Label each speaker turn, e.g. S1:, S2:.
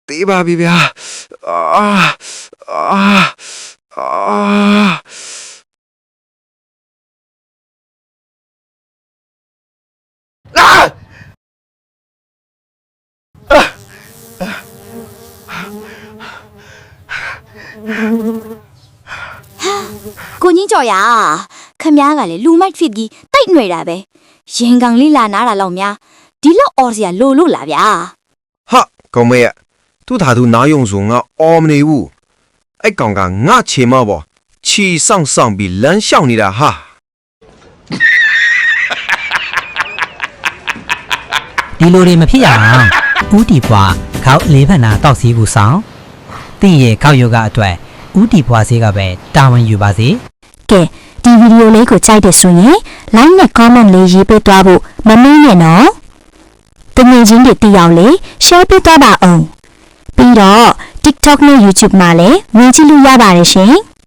S1: တေးပါပြီဗျာ
S2: ကိုကြီးကြော်ရခမားကလည်းလူမိုက်ဖြစ်ပြီးတိတ်ຫນွေတာပဲရင်ကောင်လေးလာနားတာလောက်များဒီလောက်အော်စရာလိုလို့လားဗျာ
S1: ဟာကောင်မရဲ့သူ့သာသူနားယုံစုံကအော်မနေဘူးအဲ့ကောင်ကငါချေမပေါ့ချီဆောင်ပြီးလမ်းလျှောက်နေတာဟာ
S3: ဒီလိုတွေမဖြစ်ရအောင်ဦးတီဖွာခေါက်လေးဖက်နာတောက်စီးဘူးဆောင်တင့်ရဲ့ခေါက်ယောဂအတွက်ဦးတီဖွာဆေးကပဲတာဝန်ယူပါစေ
S2: ကဲဒီဗီဒီယိုလေးကိုကြိုက်တယ်ဆိုရင် like နဲ့ comment လေးရေးပေးသွားဖို့မမေ့နဲ့နော်တကယ်ချင်းတွေတည်အောင်လေး share ပေးသွားပါအောင်ပြီးတော့ TikTok နဲ့ YouTube မှာလည်းဝင်ကြည့်လို့ရပါတယ်ရှင်